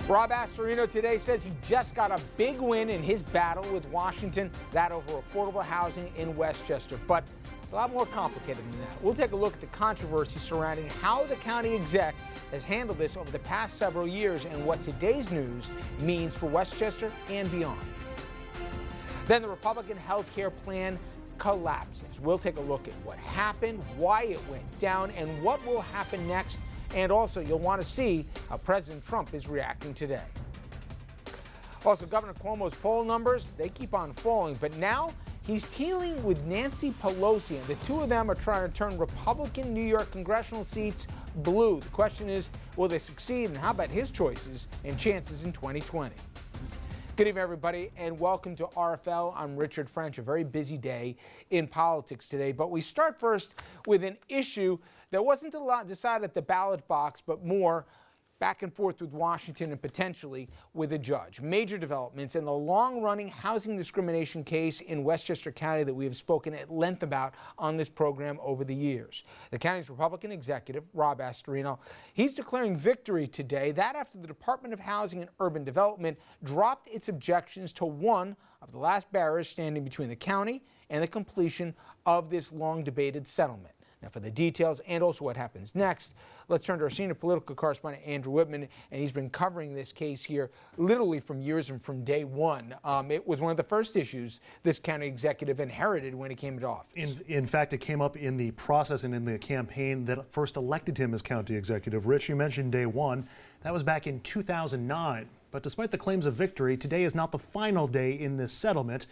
Rob Astorino today says he just got a big win in his battle with Washington, that over affordable housing in Westchester. But it's a lot more complicated than that. We'll take a look at the controversy surrounding how the county exec has handled this over the past several years and what today's news means for Westchester and beyond. Then the Republican health care plan collapses. We'll take a look at what happened, why it went down, and what will happen next. And also, you'll want to see how President Trump is reacting today. Also, Governor Cuomo's poll numbers, they keep on falling, but now he's dealing with Nancy Pelosi, and the two of them are trying to turn Republican New York congressional seats blue. The question is, will they succeed, and how about his choices and chances in 2020? Good evening, everybody, and welcome to RFL. I'm Richard French. A very busy day in politics today, but we start first with an issue that wasn't decided at the ballot box, but more back and forth with Washington and potentially with a judge. Major developments in the long-running housing discrimination case in Westchester County that we have spoken at length about on this program over the years. The county's Republican executive, Rob Astorino, he's declaring victory today. That after the Department of Housing and Urban Development dropped its objections to one of the last barriers standing between the county and the completion of this long-debated settlement. Now, for the details and also what happens next, let's turn to our senior political correspondent, Andrew Whitman, and he's been covering this case here literally from years and from day one. It was one of the first issues this county executive inherited when he came into office. In fact, it came up in the process and in the campaign that first elected him as county executive. Rich, you mentioned day one. That was back in 2009. But despite the claims of victory, today is not the final day in this settlement.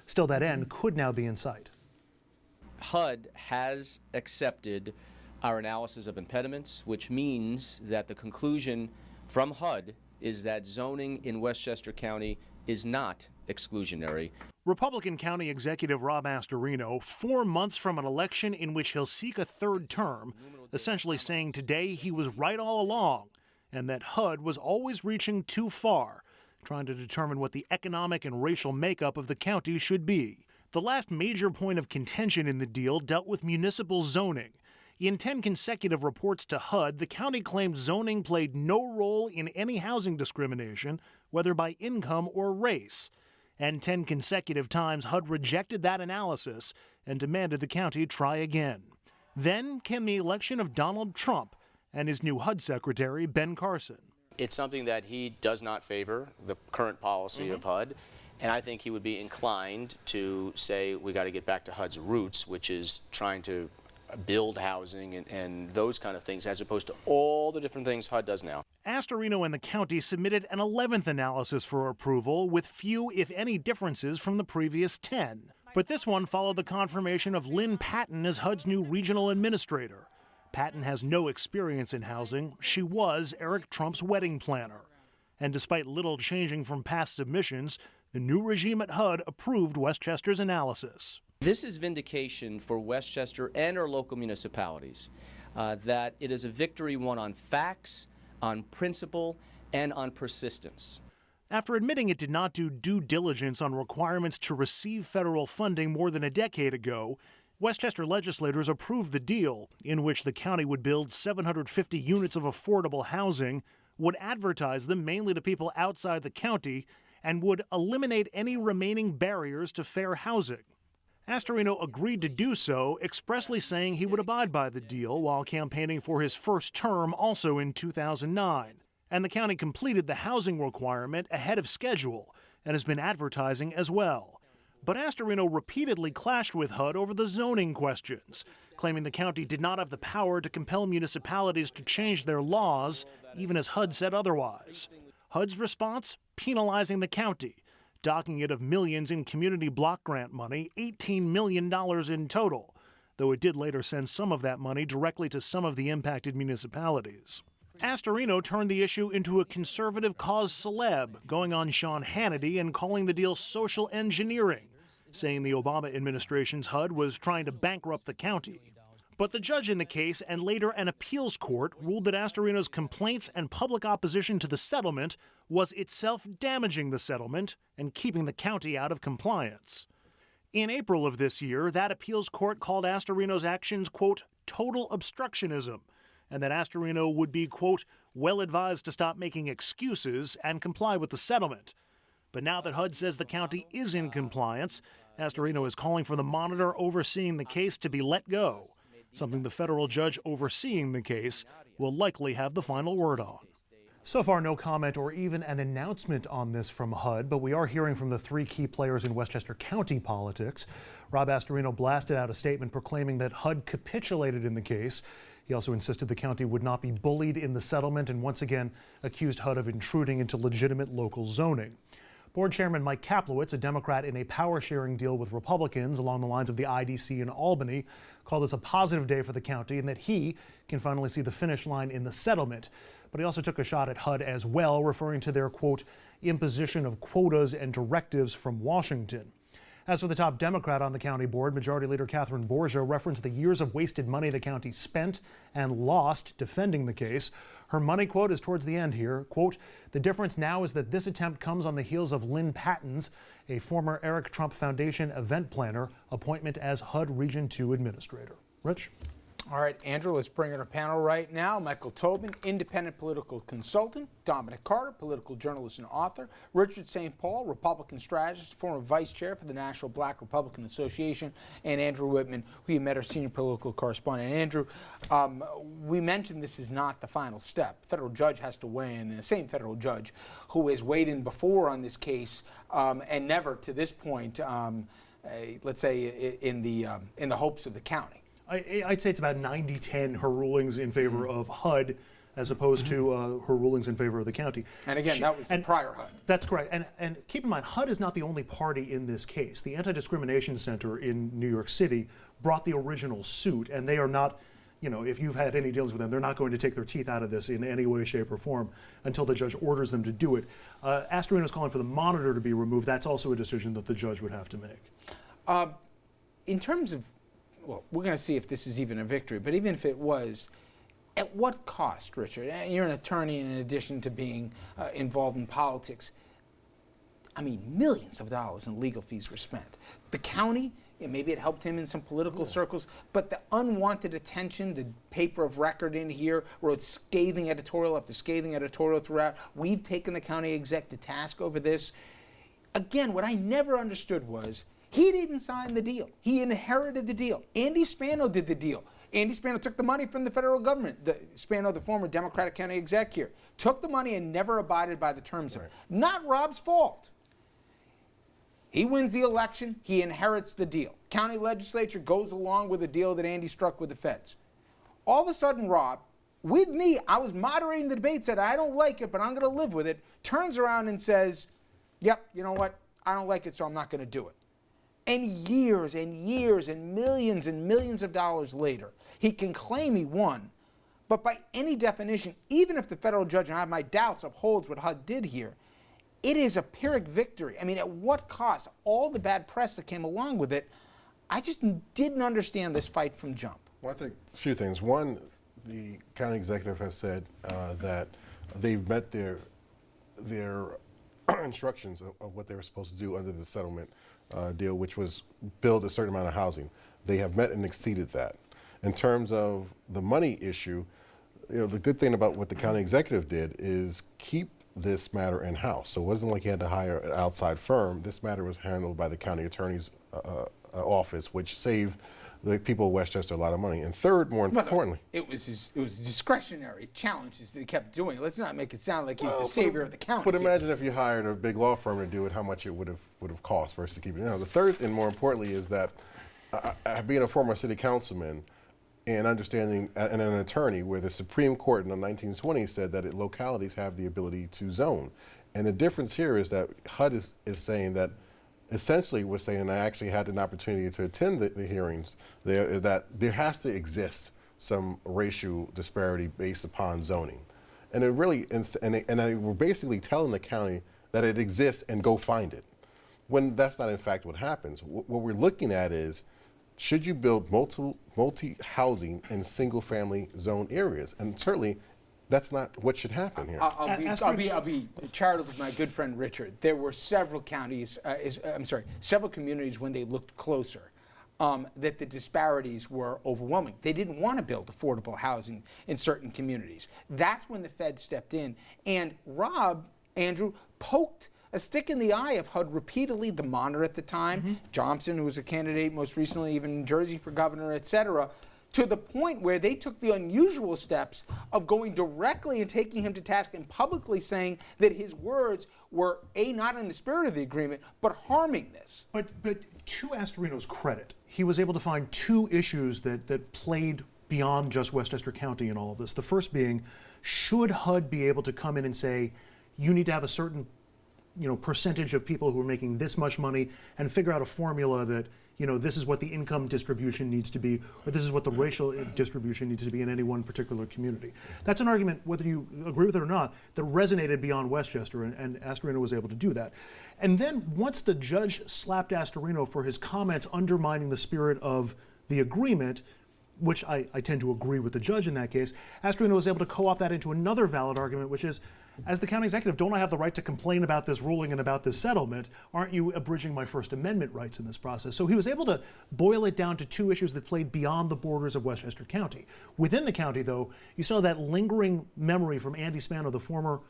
Still, that end could now be in sight. HUD has accepted our analysis of impediments, which means that the conclusion from HUD is that zoning in Westchester County is not exclusionary. Republican County Executive Rob Astorino, 4 months from an election in which he'll seek a third term, essentially saying today he was right all along and that HUD was always reaching too far, trying to determine what the economic and racial makeup of the county should be. The last major point of contention in the deal dealt with municipal zoning. In 10 consecutive reports to HUD, the county claimed zoning played no role in any housing discrimination, whether by income or race. And 10 consecutive times, HUD rejected that analysis and demanded the county try again. Then came the election of Donald Trump and his new HUD secretary, Ben Carson. It's something that he does not favor, the current policy of HUD. And I think he would be inclined to say we got to get back to HUD's roots, which is trying to build housing and those kind of things, as opposed to all the different things HUD does now. Astorino and the county submitted an 11th analysis for approval, with few, if any, differences from the previous 10. But this one followed the confirmation of Lynn Patton as HUD's new regional administrator. Patton has no experience in housing. She was Eric Trump's wedding planner. And despite little changing from past submissions, the new regime at HUD approved Westchester's analysis. This is vindication for Westchester and our local municipalities, that it is a victory won on facts, on principle, and on persistence. After admitting it did not do due diligence on requirements to receive federal funding more than a decade ago, Westchester legislators approved the deal, in which the county would build 750 units of affordable housing, would advertise them mainly to people outside the county, and would eliminate any remaining barriers to fair housing. Astorino agreed to do so, expressly saying he would abide by the deal while campaigning for his first term also in 2009. And the county completed the housing requirement ahead of schedule and has been advertising as well. But Astorino repeatedly clashed with HUD over the zoning questions, claiming the county did not have the power to compel municipalities to change their laws, even as HUD said otherwise. HUD's response? Penalizing the county, docking it of millions in community block grant money, $18 million in total, though it did later send some of that money directly to some of the impacted municipalities. Astorino turned the issue into a conservative cause celeb, going on Sean Hannity and calling the deal social engineering, saying the Obama administration's HUD was trying to bankrupt the county. But the judge in the case and later an appeals court ruled that Astorino's complaints and public opposition to the settlement was itself damaging the settlement and keeping the county out of compliance. In April of this year, that appeals court called Astorino's actions, quote, total obstructionism, and that Astorino would be, quote, well advised to stop making excuses and comply with the settlement. But now that HUD says the county is in compliance, Astorino is calling for the monitor overseeing the case to be let go, something the federal judge overseeing the case will likely have the final word on. So far, no comment or even an announcement on this from HUD, but we are hearing from the three key players in Westchester County politics. Rob Astorino blasted out a statement proclaiming that HUD capitulated in the case. He also insisted the county would not be bullied in the settlement and once again accused HUD of intruding into legitimate local zoning. Board Chairman Mike Kaplowitz, a Democrat in a power-sharing deal with Republicans along the lines of the IDC in Albany, called this a positive day for the county and that he can finally see the finish line in the settlement. But he also took a shot at HUD as well, referring to their, quote, imposition of quotas and directives from Washington. As for the top Democrat on the county board, Majority Leader Catherine Borgia referenced the years of wasted money the county spent and lost defending the case. Her money quote is towards the end here, quote, the difference now is that this attempt comes on the heels of Lynn Patton's, a former Eric Trump Foundation event planner, appointment as HUD Region 2 administrator. Rich? All right, Andrew, let's bring in our panel right now. Michael Tobin, independent political consultant. Dominic Carter, political journalist and author. Richard St. Paul, Republican strategist, former vice chair for the National Black Republican Association. And Andrew Whitman, who you met, our senior political correspondent. Andrew, we mentioned this is not the final step. Federal judge has to weigh in, and the same federal judge who has weighed in before on this case and never to this point, let's say, in the hopes of the county. I'd say it's about 90-10 her rulings in favor of HUD as opposed to her rulings in favor of the county. And again, that was the prior HUD. That's correct. And keep in mind, HUD is not the only party in this case. The Anti-Discrimination Center in New York City brought the original suit, and they are not, you know, if you've had any dealings with them, they're not going to take their teeth out of this in any way, shape, or form until the judge orders them to do it. Astorino's calling for the monitor to be removed. That's also a decision that the judge would have to make. In terms of, well, we're going to see if this is even a victory, but even if it was, at what cost, Richard? You're an attorney in addition to being involved in politics. I mean, millions of dollars in legal fees were spent. The county, maybe it helped him in some political circles, but the unwanted attention, the paper of record in here wrote scathing editorial after scathing editorial throughout. We've taken the county exec to task over this. Again, what I never understood was, he didn't sign the deal. He inherited the deal. Andy Spano did the deal. Andy Spano took the money from the federal government. Spano, the former Democratic county exec here, took the money and never abided by the terms of it. Not Rob's fault. He wins the election. He inherits the deal. County legislature goes along with the deal that Andy struck with the feds. All of a sudden, Rob, with me, I was moderating the debate, said, I don't like it, but I'm going to live with it, turns around and says, yep, you know what? I don't like it, so I'm not going to do it. And years and years and millions of dollars later, he can claim he won. But by any definition, even if the federal judge, and I have my doubts, upholds what HUD did here, it is a Pyrrhic victory. I mean, at what cost? All the bad press that came along with it, I just didn't understand this fight from jump. Well, I think a few things. One, the county executive has said that they've met their instructions of what they were supposed to do under the settlement deal, which was build a certain amount of housing. They have met and exceeded that. In terms of the money issue, you know, the good thing about what the county executive did is keep this matter in-house. So it wasn't like he had to hire an outside firm. This matter was handled by the county attorney's office, which saved the people of Westchester a lot of money. And third, more importantly, it was discretionary challenges that he kept doing. Let's not make it sound like he's the savior of the county. But imagine if you hired a big law firm to do it, how much it would have cost versus keeping it. You know, the third and more importantly is that being a former city councilman and understanding and an attorney, where the Supreme Court in the 1920s said that localities have the ability to zone, and the difference here is that HUD is saying that. Essentially, we're saying, and I actually had an opportunity to attend the hearings there, that there has to exist some racial disparity based upon zoning. And it really, we're basically telling the county that it exists and go find it, when that's not in fact what happens. What we're looking at is, should you build multi-housing in single-family zone areas? And certainly, that's not what should happen here. I'll be charitable with my good friend Richard. There were several counties, several communities when they looked closer. that the disparities were overwhelming. They didn't want to build affordable housing in certain communities. That's when the Fed stepped in. And Andrew, poked a stick in the eye of HUD repeatedly, the monitor at the time, Johnson, who was a candidate most recently even in Jersey for governor, et cetera, to the point where they took the unusual steps of going directly and taking him to task and publicly saying that his words were, not in the spirit of the agreement, but harming this. But to Astorino's credit, he was able to find two issues that played beyond just Westchester County in all of this. The first being, should HUD be able to come in and say, you need to have a certain percentage of people who are making this much money and figure out a formula that, this is what the income distribution needs to be, or this is what the racial distribution needs to be in any one particular community. That's an argument, whether you agree with it or not, that resonated beyond Westchester, and Astorino was able to do that. And then once the judge slapped Astorino for his comments undermining the spirit of the agreement, which I tend to agree with the judge in that case, Astorino was able to co-opt that into another valid argument, which is, as the county executive, don't I have the right to complain about this ruling and about this settlement? Aren't you abridging my First Amendment rights in this process? So he was able to boil it down to two issues that played beyond the borders of Westchester County. Within the county, though, you saw that lingering memory from Andy Spano, the former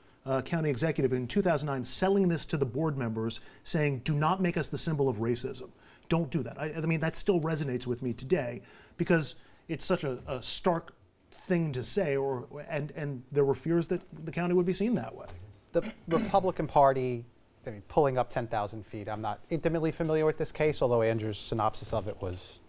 county executive, in 2009, selling this to the board members, saying, do not make us the symbol of racism. Don't do that. I mean, that still resonates with me today because it's such a stark thing to say, and there were fears that the county would be seen that way. The Republican Party, pulling up 10,000 feet. I'm not intimately familiar with this case, although Andrew's synopsis of it was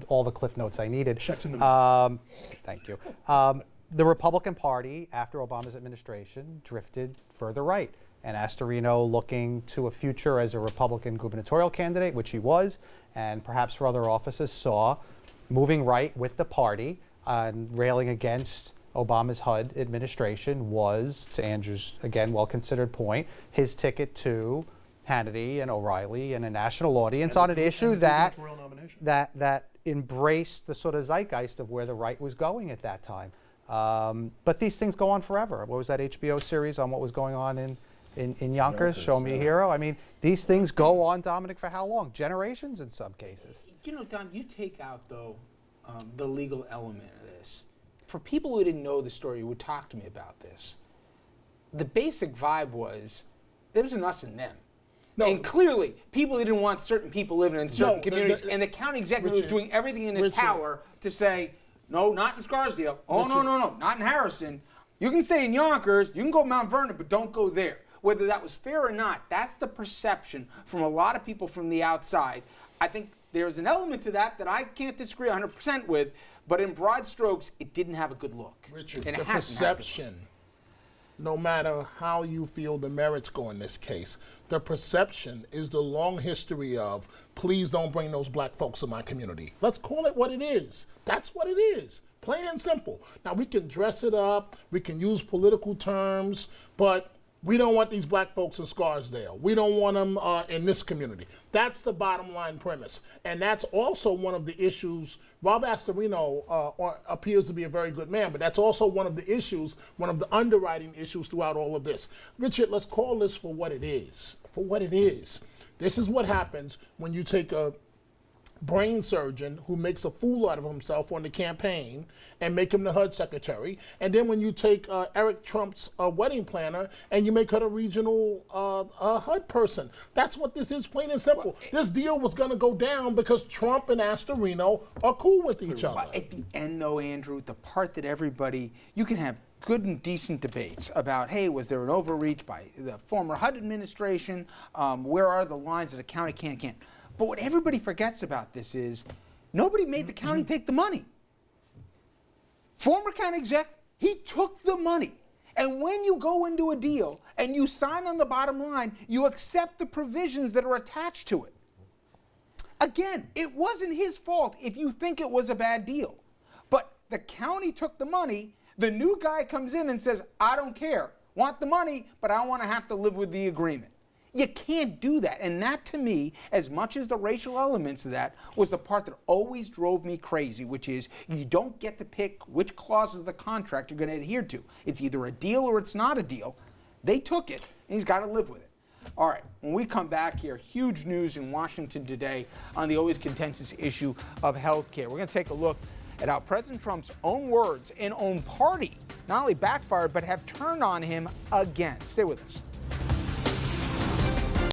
all the cliff notes I needed. Checks in the mail. Thank you. The Republican Party, after Obama's administration, drifted further right. And Astorino, looking to a future as a Republican gubernatorial candidate, which he was, and perhaps for other offices, saw moving right with the party and railing against Obama's HUD administration was, to Andrew's, again, well-considered point, his ticket to Hannity and O'Reilly and a national audience on an issue that embraced the sort of zeitgeist of where the right was going at that time. But these things go on forever. What was that HBO series on what was going on in Yonkers? Show Me a Hero. I mean, these things go on, Dominic, for how long? Generations in some cases. Don, you take out, though, the legal element of this. For people who didn't know the story, who would talk to me about this, the basic vibe was there was an us and them. No. And clearly, people didn't want certain people living in certain communities, and the county executive was doing everything in his power to say, no, not in Scarsdale. Oh, no, not in Harrison. You can stay in Yonkers, you can go to Mount Vernon, but don't go there. Whether that was fair or not, that's the perception from a lot of people from the outside. I think there's an element to that I can't disagree 100% with, but in broad strokes, it didn't have a good look. Richard, the perception, no matter how you feel the merits go in this case, the perception is the long history of, please don't bring those black folks in my community. Let's call it what it is. That's what it is, plain and simple. Now, we can dress it up, we can use political terms, but we don't want these black folks in Scarsdale. We don't want them in this community. That's the bottom line premise. And that's also one of the issues. Rob Astorino appears to be a very good man, but that's also one of the issues, one of the underwriting issues throughout all of this. Richard, let's call this for what it is. For what it is. This is what happens when you take a brain surgeon who makes a fool out of himself on the campaign and make him the HUD secretary. And then when you take Eric Trump's wedding planner and you make her a regional HUD person. That's what this is, plain and simple. This deal was going to go down because Trump and Astorino are cool with each other. At the end, though, Andrew, the part that everybody, you can have good and decent debates about, hey, was there an overreach by the former HUD administration? Where are the lines that a county can't? But what everybody forgets about this is nobody made the county take the money. Former county exec, he took the money. And when you go into a deal and you sign on the bottom line, you accept the provisions that are attached to it. Again, it wasn't his fault if you think it was a bad deal. But the county took the money. The new guy comes in and says, I don't care. Want the money, but I want to have to live with the agreement. You can't do that. And that, to me, as much as the racial elements of that, was the part that always drove me crazy, which is you don't get to pick which clauses of the contract you're going to adhere to. It's either a deal or it's not a deal. They took it, and he's got to live with it. All right, when we come back here, huge news in Washington today on the always contentious issue of health care. We're going to take a look at how President Trump's own words and own party not only backfired, but have turned on him again. Stay with us.